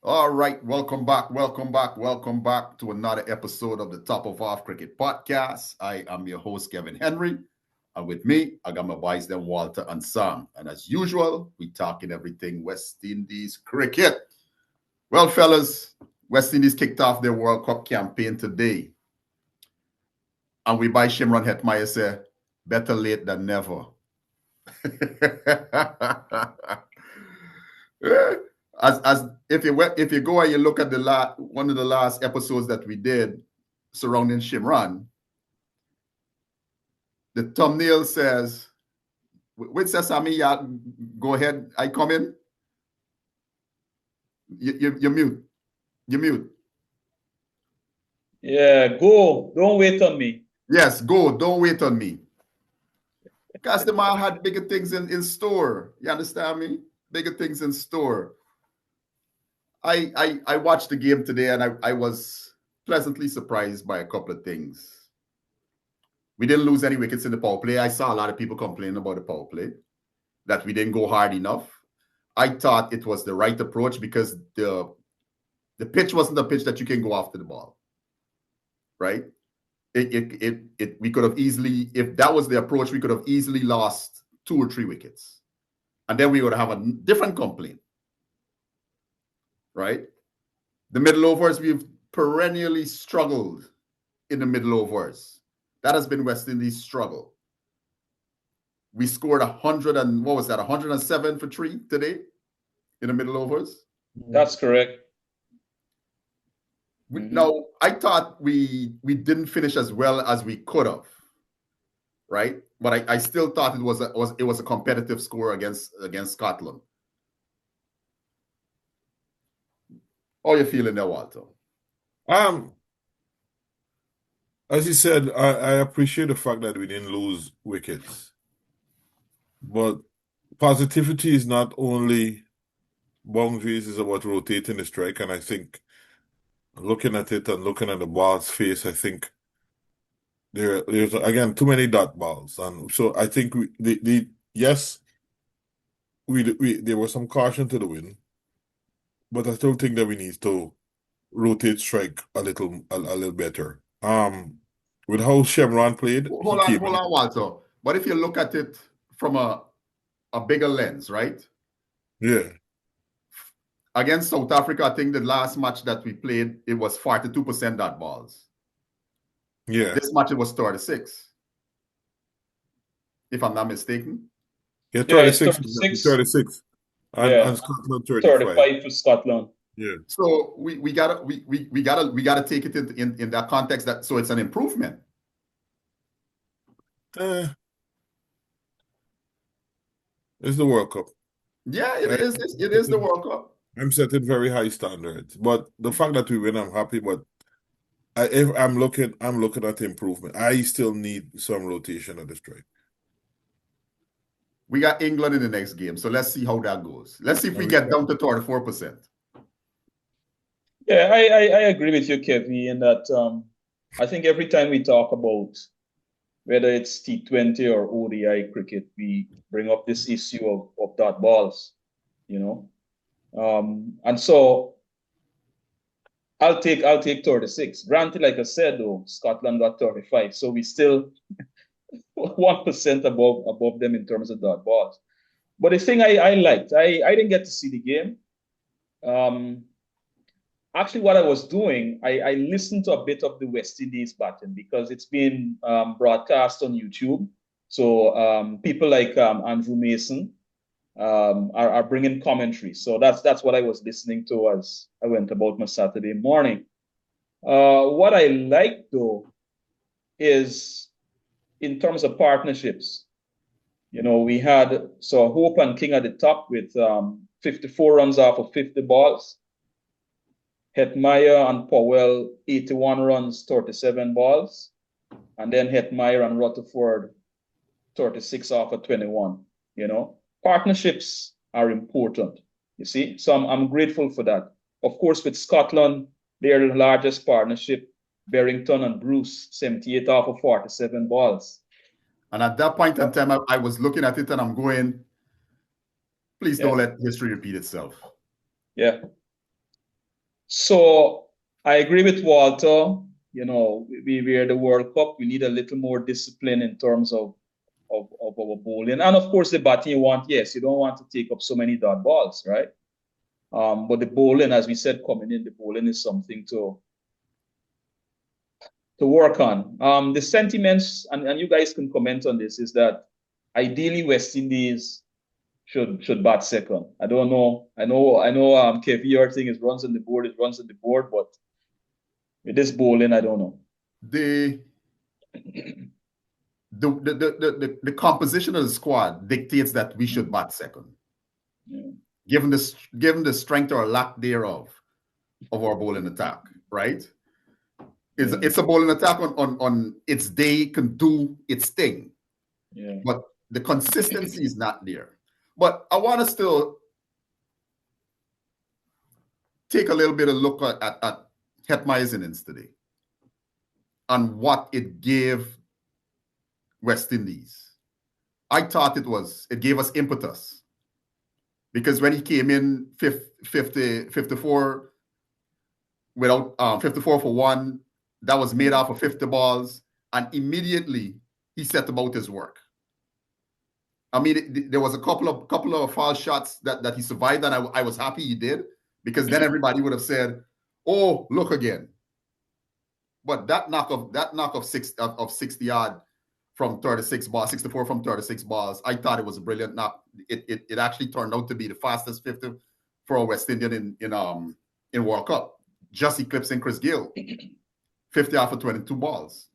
All right, welcome back to another episode of the Top of Off Cricket Podcast. I am your host, Kevin Henry, and with me, I got my boys, then Walter and Sam. And as usual, we talking everything West Indies cricket. Well, fellas, West Indies kicked off their World Cup campaign today. And we by Shimron Hetmyer say, better late than never. As if you go and you look at one of the last episodes that we did surrounding Shimron, the thumbnail says, "Which says Sammy, yeah, go ahead, I come in." You mute. You mute. Yeah, go. Don't wait on me. Yes, go. Don't wait on me. Because the man had bigger things in store. You understand me? Bigger things in store. I watched the game today and I was pleasantly surprised by a couple of things. We didn't lose any wickets in the power play. I saw a lot of people complaining about the power play, that we didn't go hard enough. I thought it was the right approach because the pitch wasn't a pitch that you can go after the ball, right? We could have easily, if that was the approach, we could have easily lost 2 or 3 wickets. And then we would have a different complaint, right? The middle overs, we've perennially struggled in the middle overs. That has been West Indies' struggle. We scored 107 for 3 today in the middle overs. That's correct. Now, I thought we didn't finish as well as we could have, right? But I still thought it was a competitive score against Scotland. How are you feeling there, Walter? As you said, I appreciate the fact that we didn't lose wickets. But positivity is not only boundaries, it's about rotating the strike. And I think looking at it and looking at the ball's face, I think there's again too many dot balls. And so I think yes, there was some caution to the win, but I still think that we need to rotate strike a little better. With how Shimron played, hold on, Walter. But if you look at it from a bigger lens, right? Yeah. Against South Africa, I think the last match that we played, it was 42% dot balls. Yeah. This match, it was 36. If I'm not mistaken. Yeah, 36. 36. And Scotland 35 for Scotland. Yeah. So we gotta take it in that context, that so it's an improvement. It's the World Cup. Yeah, it is the World Cup. I'm setting very high standards, but the fact that we win, I'm happy. But if I'm looking at improvement. I still need some rotation at the strike. We got England in the next game, so let's see how that goes. Let's see if we get down to 34%. Yeah, I agree with you, Kevin, in that I think every time we talk about whether it's T20 or ODI cricket, we bring up this issue of dot balls, you know. And so I'll take 36. Granted, like I said, though, Scotland got 35, so we still 1% above them in terms of dot balls. But the thing I liked, I didn't get to see the game. Actually, what I was doing, I listened to a bit of the West Indies batting because it's been broadcast on YouTube. So people like Andrew Mason are bringing commentary. So that's what I was listening to as I went about my Saturday morning. What I like, though, is in terms of partnerships. You know, we had Hope and King at the top with 54 runs off of 50 balls. Hetmyer and Powell, 81 runs, 37 balls. And then Hetmyer and Rutherford, 36 off of 21. You know, partnerships are important, you see. So I'm grateful for that. Of course, with Scotland, they're the largest partnership. Barrington and Bruce, 78 off of 47 balls. And at that point in time, I was looking at it and I'm going, please don't let history repeat itself. Yeah. So I agree with Walter. You know, we are the World Cup. We need a little more discipline in terms of our bowling. And of course, the batting you want, yes, you don't want to take up so many dot balls, right? But the bowling, as we said, coming in, the bowling is something to work on. The sentiments, and you guys can comment on this, is that ideally West Indies should bat second. I don't know. I know KV, your thing is runs on the board, but with this bowling, I don't know. The composition of the squad dictates that we should bat second. Yeah. Given the strength or lack thereof of our bowling attack, right? It's a bowling attack on its day, can do its thing. Yeah. But the consistency is not there. But I want to still take a little bit of look at Hetmyer's innings today and what it gave West Indies. I thought it gave us impetus. Because when he came in 54 without 54 for one, that was made off of 50 balls, and immediately he set about his work. I mean, there was a couple of foul shots that he survived, and I was happy he did, because then everybody would have said, "Oh, look again." But that knock of 60 yard from 36 balls, 64 from 36 balls, I thought it was a brilliant knock. It actually turned out to be the fastest 50 for a West Indian in World Cup, just eclipsing Chris Gayle, 50 off of 22 balls.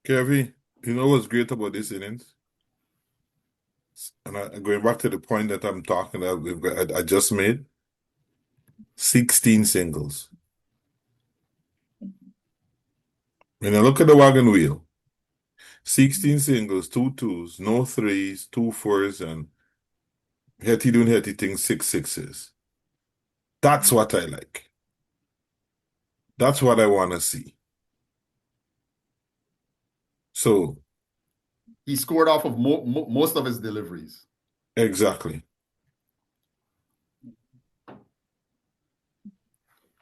Kevin, you know what's great about this innings? And going back to the point that I'm talking about, I just made 16 singles. When I look at the wagon wheel, 16 singles, 2 twos, no threes, 2 fours, and Hetty doing Hetty things, 6 sixes. That's what I like. That's what I want to see. So he scored off of most of his deliveries. Exactly.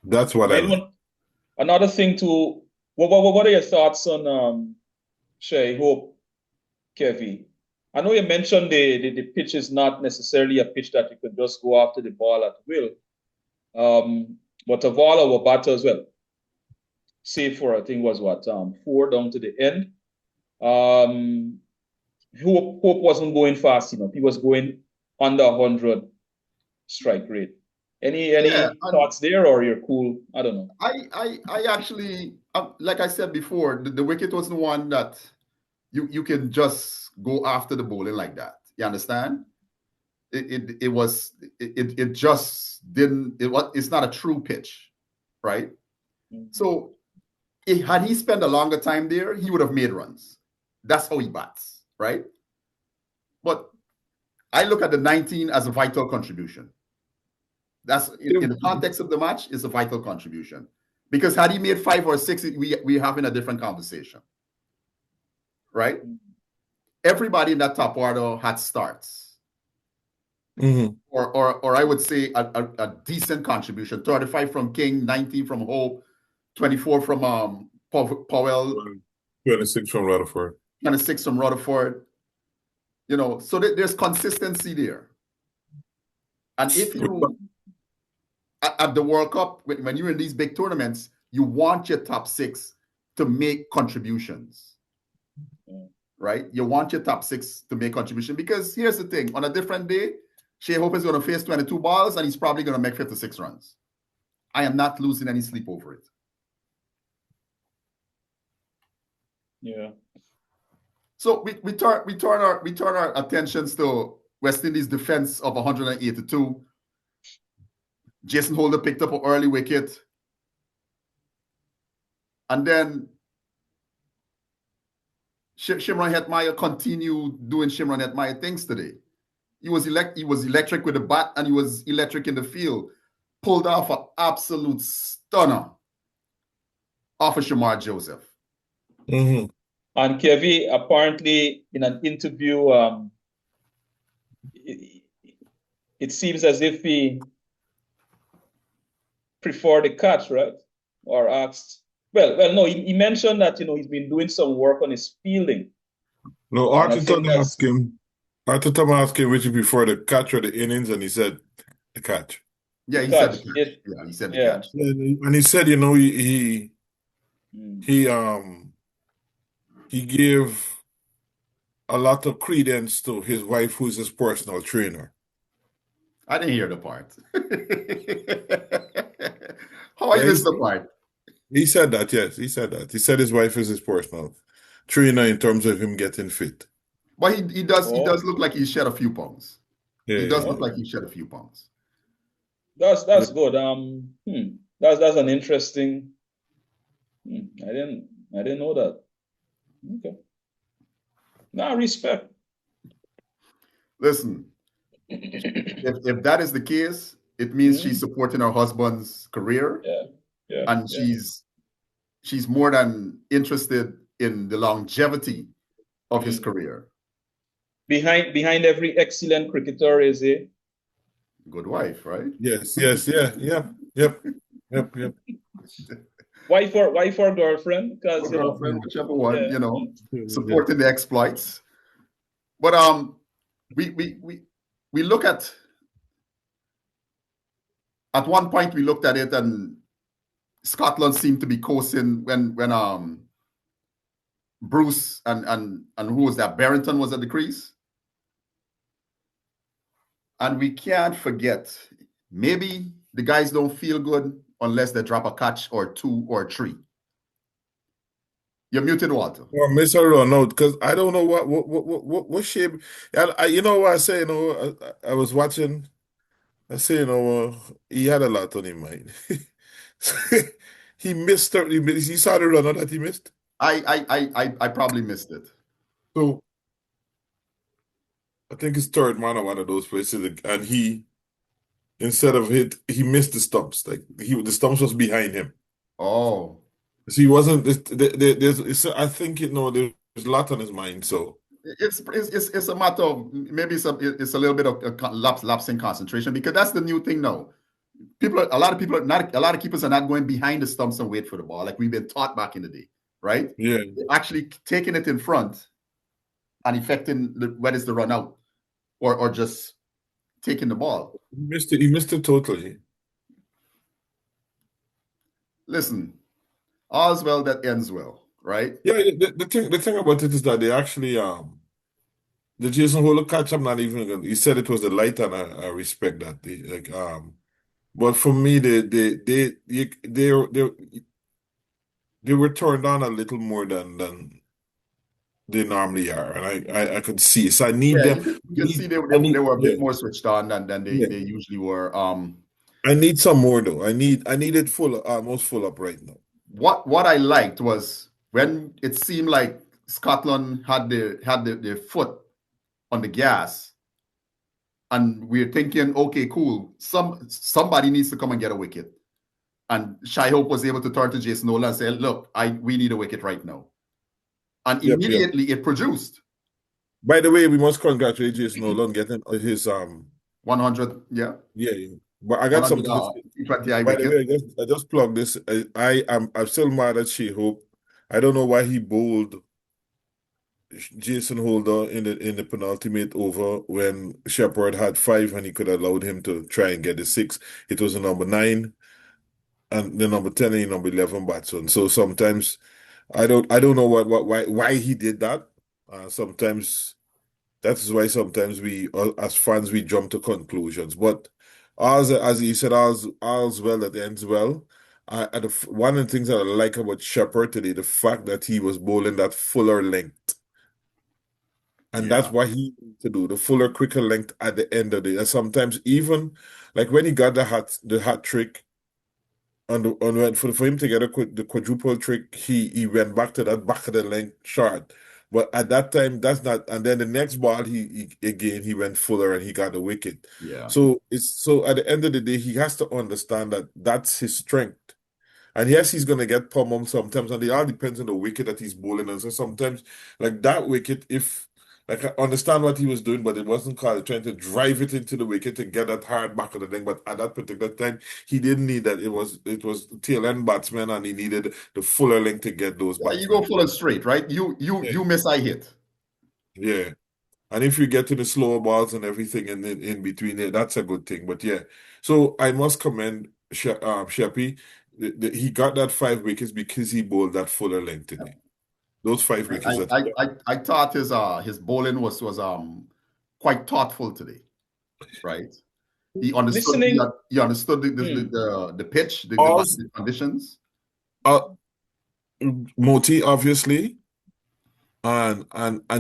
That's what I like. Another thing too, what are your thoughts on Shai Hope, Kevy? I know you mentioned the pitch is not necessarily a pitch that you could just go after the ball at will. But of all our batters, well, save for I think was what 4 down to the end. Hope wasn't going fast enough. He was going under 100 strike rate. Any thoughts there, or you're cool? I don't know. I actually, like I said before, the wicket wasn't one that you can just go after the bowling like that. You understand? It just didn't. It's not a true pitch, right? Mm-hmm. So had he spent a longer time there, he would have made runs. That's how he bats, right? But I look at the 19 as a vital contribution. That's in the context of the match, is a vital contribution. Because had he made 5 or 6, we having a different conversation, right? Everybody in that top order had starts, or I would say a decent contribution. 35 from King, 19 from Hope, 24 from Powell, 26 from Rutherford. 26 from Rutherford. You know, so there's consistency there. And if you at the World Cup, when you're in these big tournaments, you want your top 6 to make contributions, right? You want your top 6 to make contribution, because here's the thing: on a different day, Shai Hope is going to face 22 balls and he's probably going to make 56 runs. I am not losing any sleep over it. Yeah. So we turn our attentions to West Indies defense of 182. Jason Holder picked up an early wicket. And then Shimron Hetmyer continued doing Shimron Hetmyer things today. He was electric with the bat, and he was electric in the field. Pulled off an absolute stunner off of Shamar Joseph. Mm-hmm. And Kevy, apparently in an interview, it seems as if prefer the catch, right? Or asked. Well, no. He mentioned that he's been doing some work on his fielding. No, And I think that's Arthur asked him which he prefer, the catch or the innings, and he said the catch. Yeah, the he said the catch. catch. Yeah, he said the Yeah. catch. And he said, he gave a lot of credence to his wife, who's his personal trainer. I didn't hear the part. How I missed the part? He said that, yes. He said that. He said his wife is his personal trainer in terms of him getting fit. But he does look like he shed a few pounds. Yeah, he does look like he shed a few pounds. That's good. That's an interesting. I didn't know that. Okay. Now respect. Listen, if that is the case, it means she's supporting her husband's career. Yeah. And she's more than interested in the longevity of his career. Behind every excellent cricketer is a good wife, right? Yes, yep. Wife or girlfriend, because girlfriend, whichever one, supporting the exploits. But we look at one point we looked at it, and Scotland seemed to be coasting when Bruce and who was that? Barrington was at the crease. And we can't forget, maybe the guys don't feel good unless they drop a catch or two or three. You're muted, Walter. Or miss a run out, because I don't know what shape. You know what I say? I was watching. I say, he had a lot on his mind. He missed. He saw the runner that he missed. I probably missed it. So I think his third man or one of those places, and he, instead of he missed the stumps. Like the stumps was behind him. Oh, so he wasn't. I think there's a lot on his mind. So it's a matter of maybe it's a little bit of lapse in concentration, because that's the new thing now. A lot of keepers are not going behind the stumps and wait for the ball like we've been taught back in the day, right? Yeah, they're actually taking it in front and effecting whether it's the run out or just taking the ball. He missed it totally. Listen, all's well that ends well, right? Yeah, the thing about it is that they actually the Jason Holder catch, I'm not even gonna, he said it was the light, and I respect that. But for me they were turned on a little more than they normally are, and I could see. So I need them. You can see they were a bit more switched on than they usually were. I need some more though. I need it almost full up right now. What I liked was when it seemed like Scotland had their foot on the gas, and we're thinking, okay, cool, somebody needs to come and get a wicket. And Shai Hope was able to turn to Jason Nolan and say, look, we need a wicket right now. And immediately it produced. By the way, we must congratulate Jason Nolan getting his 100, yeah. Yeah. But I got something to say. By the way, I just plugged this. I'm still mad at Shai Hope. I don't know why he bowled Jason Holder in the penultimate over when Shepherd had 5 and he could have allowed him to try and get the 6. It was the number 9 and the number 10 and the number 11 batsman. So sometimes I don't know why he did that. Sometimes that's why sometimes we as fans we jump to conclusions. But as he said, all's well that ends well. One of the things that I like about Shepherd today, the fact that he was bowling that fuller length. And that's what he needs to do, the fuller, quicker length at the end of the day. And sometimes even like when he got the hat trick for him to get the quadruple trick, he went back to that back of the length shot. But at that time, that's not. And then the next ball, he went fuller and he got the wicket. Yeah. So at the end of the day, he has to understand that that's his strength. And yes, he's gonna get pummeled sometimes, and it all depends on the wicket that he's bowling. And so sometimes, like that wicket, if Like I understand what he was doing, but it wasn't called trying to drive it into the wicket and get that hard back of the thing. But at that particular time, he didn't need that. It was tail end batsman, and he needed the fuller length to get those Yeah, you go batsmen. full and straight, right? You miss, I hit. Yeah. And if you get to the slower balls and everything in between there, that's a good thing. But yeah, so I must commend Sheppy. He got that 5 wickets because he bowled that fuller length today. Those 5 wickets that he got. I thought his bowling was quite thoughtful today, right? He understood Listening, he understood the pitch, Also, the conditions. uh, Moti, obviously, and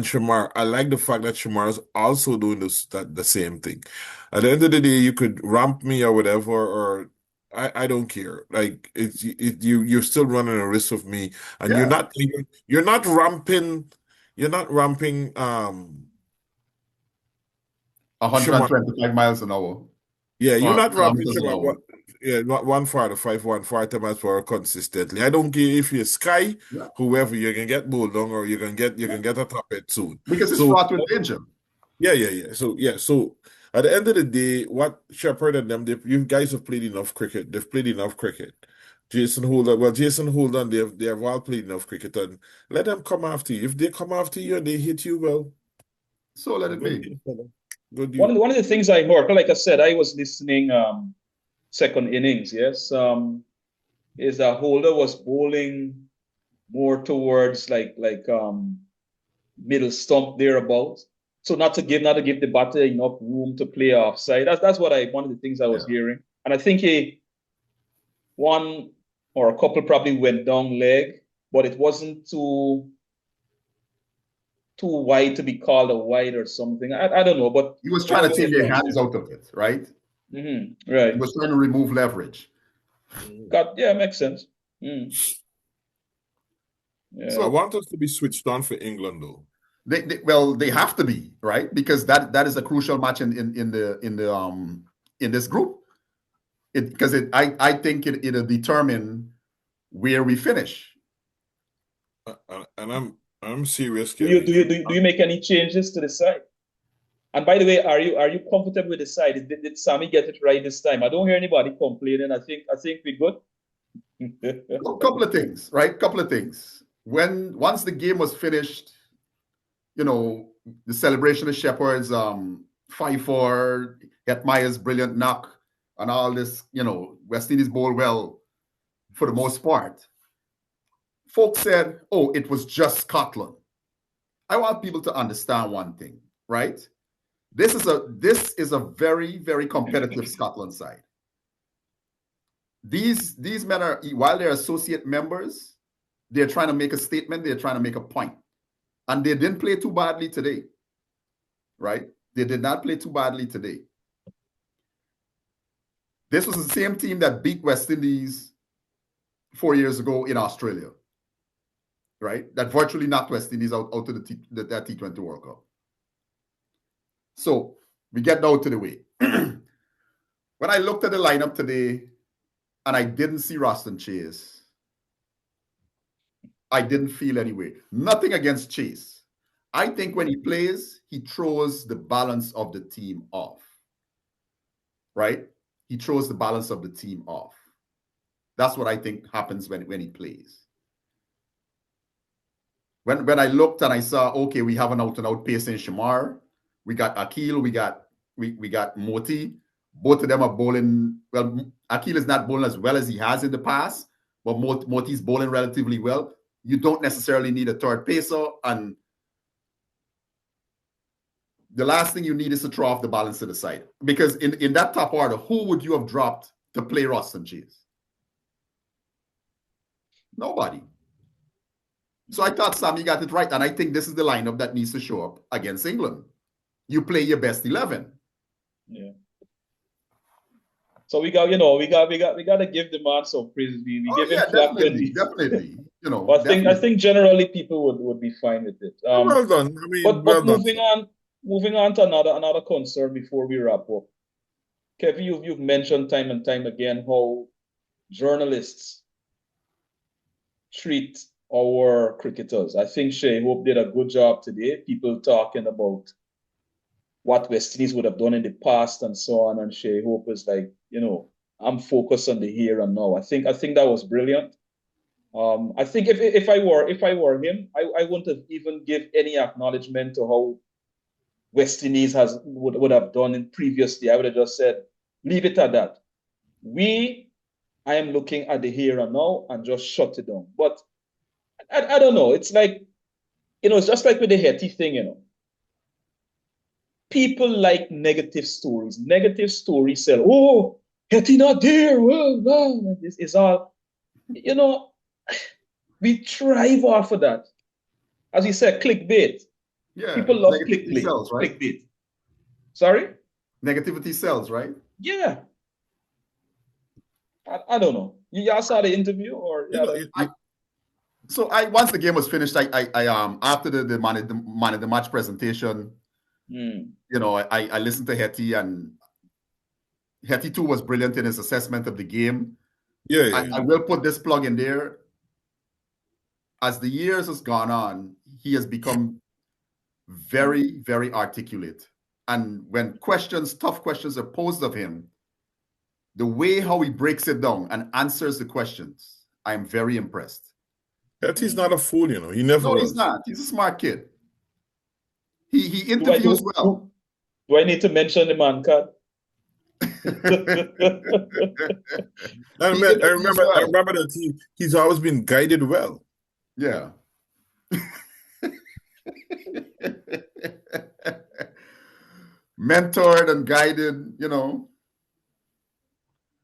Shamar. I like the fact that Shamar is also doing the same thing. At the end of the day, you could ramp me or whatever, or I don't care. Like you're still running a risk of me, and Yeah, you're not ramping Shamar. 125 miles an hour Yeah, you're or not ramping kilometers an Shamar. hour. Yeah, not 145, 140 miles per hour consistently. I don't care if you're Sky, Yeah, whoever, you're gonna get bowled down or you're yeah. gonna get a top hit soon. Because it's So fraught with danger. yeah. So at the end of the day, what Shepherd and them, you guys have played enough cricket. They've played enough cricket. Jason Holden, they have all played enough cricket, and let them come after you. If they come after you and they hit you, well, So let it good be. deal, fella. Good one deal. of the, one of the things I heard, like I said, I was listening second innings, yes, is that Holder was bowling more towards middle stump thereabouts. So not to give the batter enough room to play offside. That's what one of the things I was Yeah. hearing. And I think one or a couple probably went down leg, but it wasn't too wide to be called a wide or something. I don't know, but He was what, trying to what take was their your hands understanding? out of it, right? Right. He was trying to remove leverage. Makes sense. Mm. I Yeah. So want us to be switched on for England, though. they have to be, right? Because that is a crucial match in this group. I think it'll determine where we finish. And I'm serious, Do you Kevin. do you do you, do you make any changes to the side? And by the way, are you comfortable with the side? Did Sammy get it right this time? I don't hear anybody complaining. I think we're good. A couple of things, right? Couple of things. Once the game was finished, the celebration of Shepherd's 5-4, Hetmyer's brilliant knock, and all this, West Indies bowl well for the most part. Folks said, oh, it was just Scotland. I want people to understand one thing, right? This is a very, very competitive Scotland side. These men are, while they're associate members, they're trying to make a statement, they're trying to make a point. And they didn't play too badly today, right? They did not play too badly today. This was the same team that beat West Indies 4 years ago in Australia, right? That virtually knocked West Indies out of that T20 World Cup. So we get down to the way. When I looked at the lineup today and I didn't see Roston Chase, I didn't feel any way. Nothing against Chase. I think when he plays, he throws the balance of the team off, right? He throws the balance of the team off. That's what I think happens when he plays. When I looked and I saw, okay, we have an out-and-out pace in Shamar. We got Akil, we got Moti. Both of them are bowling. Well, Akil is not bowling as well as he has in the past, but Moti's bowling relatively well. You don't necessarily need a third pacer, and the last thing you need is to throw off the balance to the side. Because in that top order, who would you have dropped to play Roston Chase? Nobody. So I thought Sammy got it right, and I think this is the lineup that needs to show up against England. You play your best 11. Yeah. So we got to give the man some praise. We give him flack when definitely. But I think generally people would be fine with it. Well done. I mean, But well done. moving on to another concern before we wrap up. Kevin, you've mentioned time and time again how journalists treat our cricketers. I think Shai Hope did a good job today. People talking about what West Indies would have done in the past and so on. And Shai Hope is like, I'm focused on the here and now. I think that was brilliant. I think if I were him, I wouldn't have even give any acknowledgement to how West Indies would have done in previously. I would have just said, leave it at that. I am looking at the here and now and just shut it down. But I don't know. It's like, it's just like with the Hetty thing, People like negative stories. Negative stories sell. Oh, Hetty not there. Well, this is all, we thrive off of that. As you said, clickbait. Yeah. People love Negativity sells, right? Clickbait. Sorry? Negativity sells, right? Yeah. I don't know. Y'all saw the interview or once the game was finished, I after the man of the match presentation, I listened to Hetty, and Hetty too was brilliant in his assessment of the game. Yeah. I will put this plug in there. As the years has gone on, he has become very, very articulate. And when tough questions are posed of him, the way how he breaks it down and answers the questions, I am very impressed. Hetty's not a fool, He never was. He's not. He's a smart kid. He interviews well. Do I need to mention the man card? I remember that he's always been guided well. Yeah. Mentored and guided,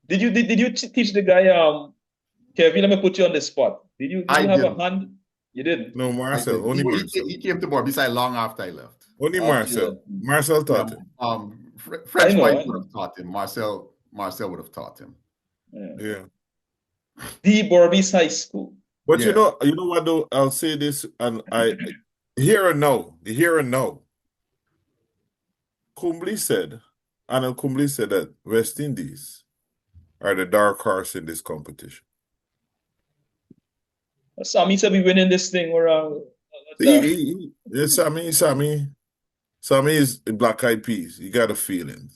Did you teach the guy, Kevin, let me put you on the spot. Did you have a hand? You didn't? No, Marcel. Only Marcel. He came to Borbisai long after I left. Only Marcel. Marcel taught him. French boy would have taught him. Marcel would have taught him. Yeah. The Borbis High School. But you know what though? I'll say this, and the here and now. Kumbli said that West Indies are the dark horse in this competition. Sammy said we winning this thing. Sammy is Black Eyed Peas. You got a feeling.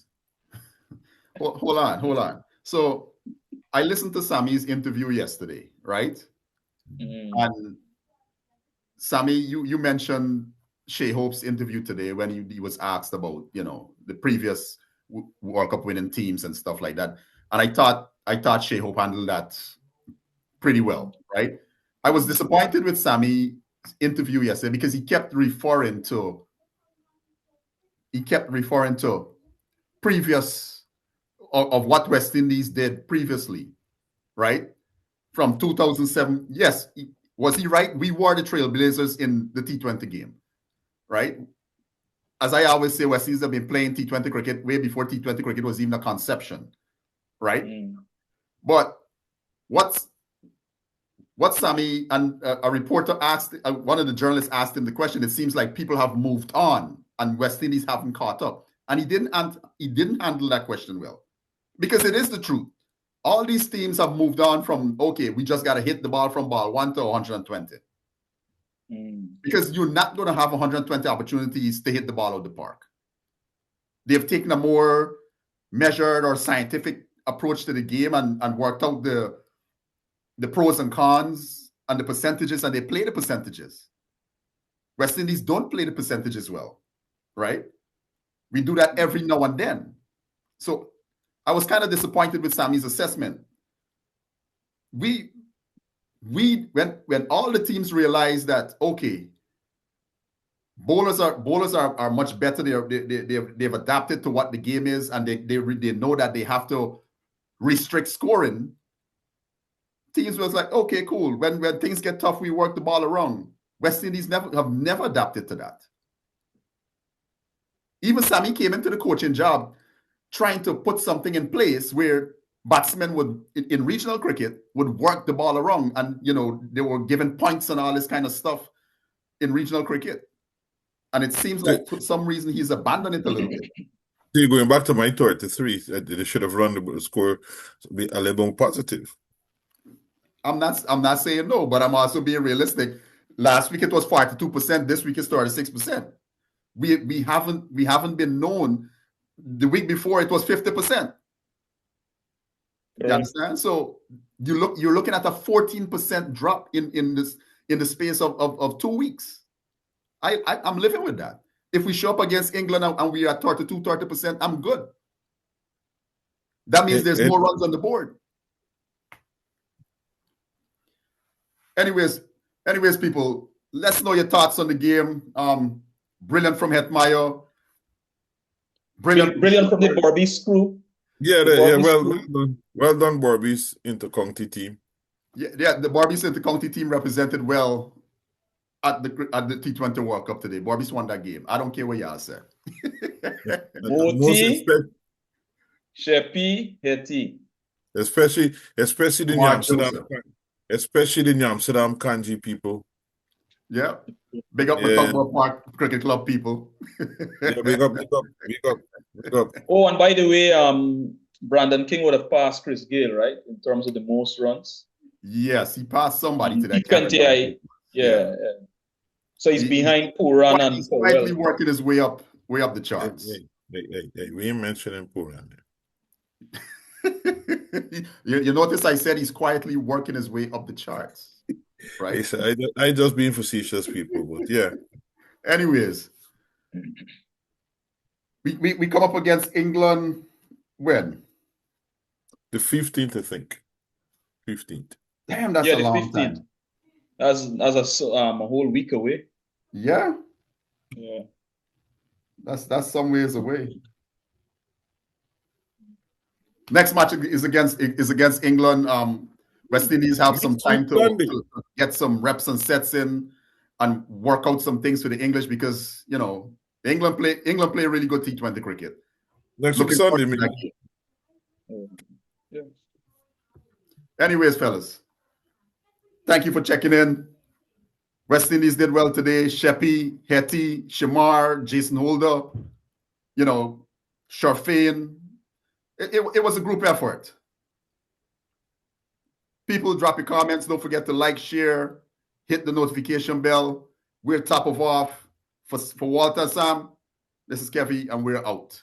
Hold on. So I listened to Sammy's interview yesterday, right? And Sammy, you mentioned Shai Hope's interview today when he was asked about, the previous World Cup winning teams and stuff like that. And I thought Shai Hope handled that pretty well, right? I was disappointed with Sammy's interview yesterday because he kept referring to previous of what West Indies did previously, right? From 2007. Yes, was he right? We were the trailblazers in the T20 game, right? As I always say, West Indies have been playing T20 cricket way before T20 cricket was even a conception, right? But what Sammy and a reporter asked, one of the journalists asked him the question. It seems like people have moved on and West Indies haven't caught up, and he didn't handle that question well, because it is the truth. All these teams have moved on from, okay, we just got to hit the ball from ball 1 to 120. Because you're not going to have 120 opportunities to hit the ball out of the park. They've taken a more measured or scientific approach to the game and worked out the pros and cons and the percentages, and they play the percentages. West Indies don't play the percentages well, right? We do that every now and then. So I was kind of disappointed with Sammy's assessment. When all the teams realize that, okay, bowlers are much better. They've adapted to what the game is, and they know that they have to restrict scoring. Teams was like, okay, cool. When things get tough, we work the ball around. West Indies have never adapted to that. Even Sammy came into the coaching job trying to put something in place where batsmen would, in regional cricket, would work the ball around, and they were given points and all this kind of stuff in regional cricket. And it seems like for some reason he's abandoned it a little bit. See, going back to my 33, they should have run the score a little more positive. I'm not saying no, but I'm also being realistic. Last week it was 42%. This week it's 36%. We haven't been known. The week before it was 50%. You understand? So you're looking at a 14% drop in the space of 2 weeks. I'm living with that. If we show up against England and we are 30%, I'm good. That means there's more runs on the board. Anyways, people, let's know your thoughts on the game. Brilliant from Hetmyer. Brilliant from the Barbies crew. Yeah, well done, Barbies intercounty team. Yeah, the Barbies intercounty team represented well at the T20 World Cup today. Barbies won that game. I don't care what y'all say. Moti, Sheppy, Hetty. Especially the Amsterdam Kanji people. Yeah. Big up the Tugboat Park Cricket Club people. Yeah, big up. Oh, and by the way, Brandon King would have passed Chris Gayle, right? In terms of the most runs. Yes, he passed somebody today. Yeah. So he's behind Puran and he's Powell. quietly working his way up the charts. Hey, we ain't mentioning Puran. You notice I said he's quietly working his way up the charts, right? I just being facetious, people, but yeah. Anyways, we come up against England when? The 15th, I think. 15th. Damn, that's a long 15th. Time. That's a whole week away. Yeah. Yeah. That's some ways away. Next match is against England. West Indies have some time to get some reps and sets in and work out some things for the English because England play really good T20 cricket. Next Sunday, yeah. Anyways, fellas, thank you for checking in. West Indies did well today. Sheppy, Hetty, Shamar, Jason Holder, Sharfane. It was a group effort. People, drop your comments. Don't forget to like, share, hit the notification bell. We're top of off. For Walter, Sam, this is Kevy, and we're out.